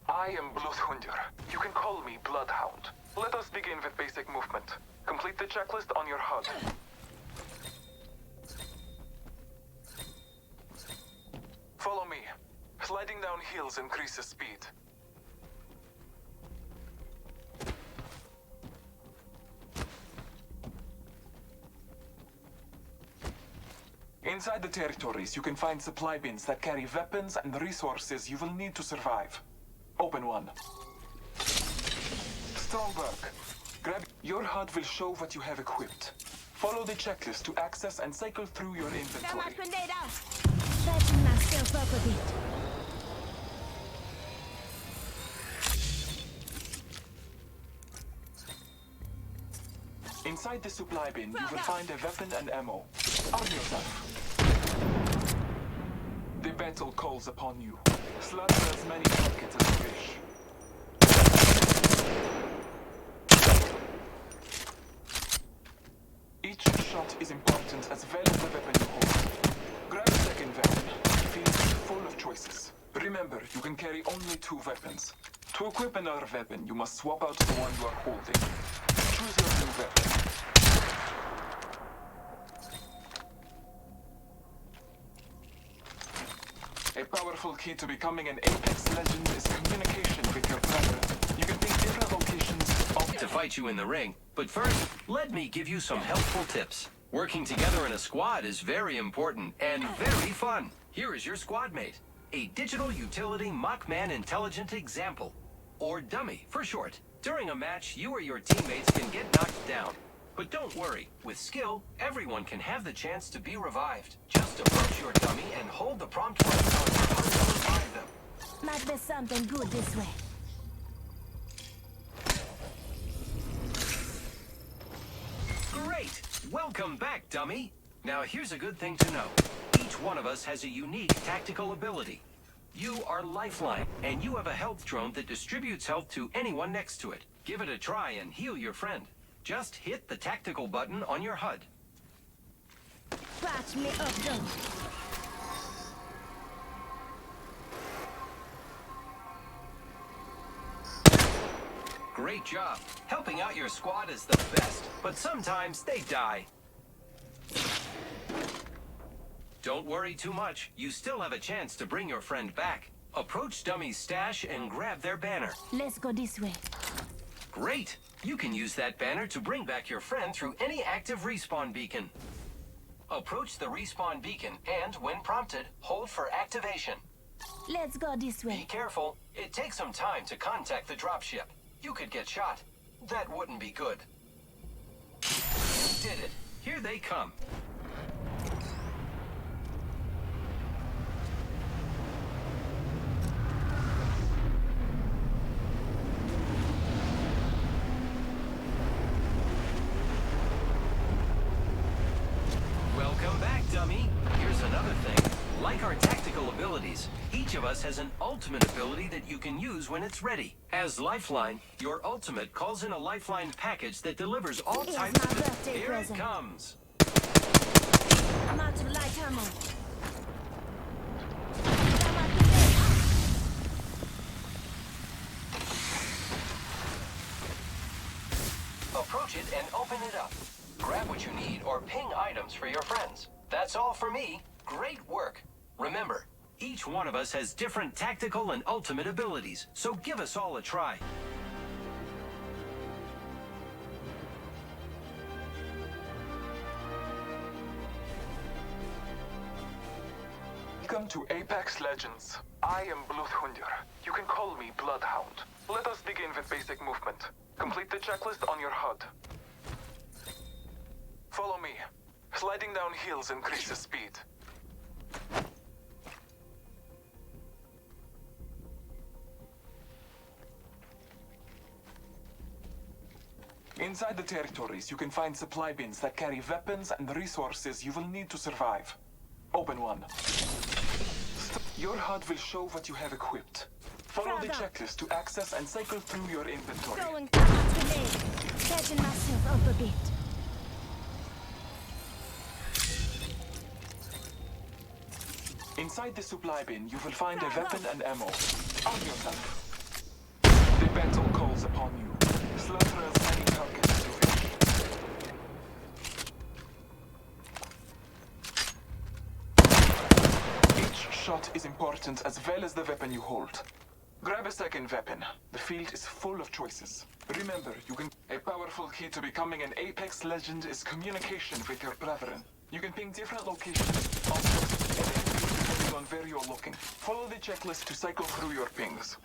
I am Bloodhunder. You can call me Bloodhound. Let us begin with basic movement. Complete the checklist on your HUD. Follow me. Sliding down hills increases speed. Inside the territories, you can find supply bins that carry weapons and resources you will need to survive. Open one. Strong work. Your HUD will show what you have equipped. Follow the checklist to access and cycle through your inventory. Patching myself up a bit. Inside the supply bin, you will find a weapon and ammo. Arm yourself. The battle calls upon you. Slaughter as many targets as you wish. Each shot is important as well as the weapon you hold. Grab a second weapon. The field is full of choices. Remember, you can carry only 2 weapons. To equip another weapon, you must swap out the one you are holding. Choose your new weapon. A powerful key to becoming an Apex legend is communication with your brethren. You can pick different locations to fight you in the ring, but first, let me give you some helpful tips. Working together in a squad is very important and very fun. Here is your squad mate, a digital utility Mockman intelligent example, or dummy for short. During a match, you or your teammates can get knocked down. But don't worry, with skill, everyone can have the chance to be revived. Just approach your dummy and hold the prompt button on your HUD to revive them. Might be something good this way. Great! Welcome back, dummy! Now here's a good thing to know. Each one of us has a unique tactical ability. You are Lifeline, and you have a health drone that distributes health to anyone next to it. Give it a try and heal your friend. Just hit the tactical button on your HUD. Patch me up, though. Great job. Helping out your squad is the best, but sometimes they die. Don't worry too much. You still have a chance to bring your friend back. Approach Dummy's stash and grab their banner. Let's go this way. Great! You can use that banner to bring back your friend through any active respawn beacon. Approach the respawn beacon and, when prompted, hold for activation. Let's go this Be way. careful. It takes some time to contact the dropship. You could get shot. That wouldn't be good. Did it. Here they come. Welcome back, dummy. Here's another thing. Like our tactical abilities, each of us has an ultimate ability that you can use when it's ready. As Lifeline, your ultimate calls in a Lifeline package that delivers all Here's types my of... birthday Here present. it comes. I'm out of light ammo. Approach it and open it up. Grab what you need or ping items for your friends. That's all for me. Great work. Remember, each one of us has different tactical and ultimate abilities, so give us all a try. Welcome to Apex Legends. I am Bloodhunder. You can call me Bloodhound. Let us begin with basic movement. Complete the checklist on your HUD. Follow me. Sliding down hills increases speed. Inside the territories, you can find supply bins that carry weapons and resources you will need to survive. Open one. Your HUD will show what you have equipped. Follow the checklist to access and cycle through your inventory. Going past grenade. Patching myself up a bit. Inside the supply bin, you will find a weapon and ammo. Arm yourself. Battle calls upon you. Slaughter as many targets as you wish. Each shot is important as well as the weapon you hold. Grab a second weapon. The field is full of choices. Remember, you can... A powerful key to becoming an Apex legend is communication with your brethren. You can ping different locations, objects, and enemies depending on where you're looking. Follow the checklist to cycle through your pings.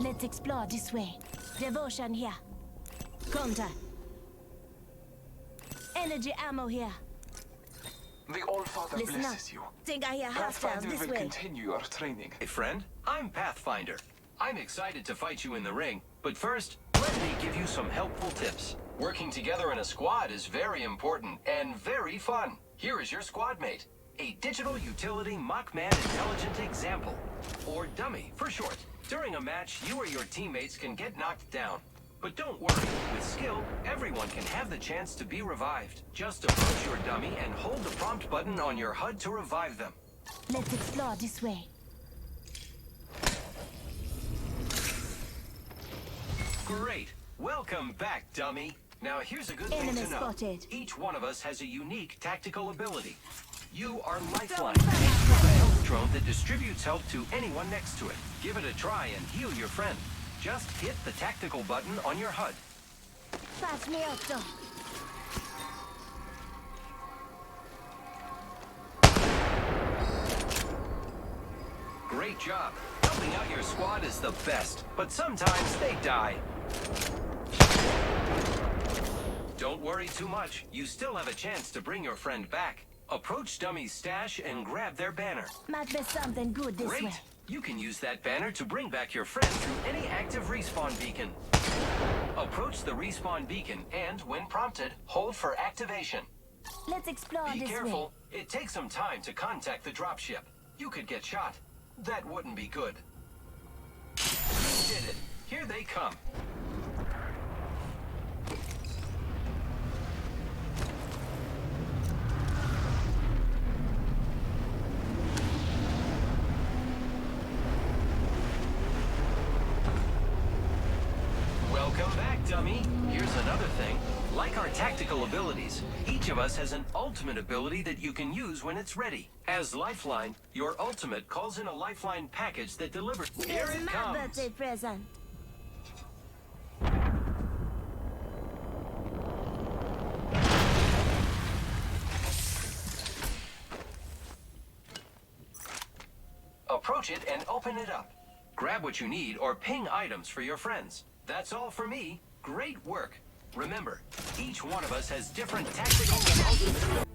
Let's explore this way. Devotion here. Contact. Energy ammo here. The All-Father Listen up. blesses you. Think I hear hostiles Pathfinder this will way. continue your training. Hey friend, I'm Pathfinder. I'm excited to fight you in the ring, but first, let me give you some helpful tips. Working together in a squad is very important and very fun. Here is your squad mate, a digital utility Mockman intelligent example, or dummy for short. During a match, you or your teammates can get knocked down. But don't worry, with skill, everyone can have the chance to be revived. Just approach your dummy and hold the prompt button on your HUD to revive them. Let's explore this way. Great! Welcome back, dummy! Now here's a good thing Enemy to know. spotted. Each one of us has a unique tactical ability. You are Lifeline, a health drone that distributes help to anyone next to it. Give it a try and heal your friend. Just hit the tactical button on your HUD. Pass me up, though. Great job. Helping out your squad is the best, but sometimes they die. Don't worry too much. You still have a chance to bring your friend back. Approach Dummy's stash and grab their banner. Might be something good this way. Great! You can use that banner to bring back your friend through any active respawn beacon. Approach the respawn beacon and, when prompted, hold for activation. Let's explore Be this careful. way. It takes some time to contact the dropship. You could get shot. That wouldn't be good. You did it. Here they come. Welcome back, dummy. Here's another thing. Like our tactical abilities, each of us has an ultimate ability that you can use when it's ready. As Lifeline, your ultimate calls in a Lifeline package that delivers... Here Here's it my comes! birthday present. Approach it and open it up. Grab what you need or ping items for your friends. That's all for me. Great work. Remember, each one of us has different tactical and ultimate...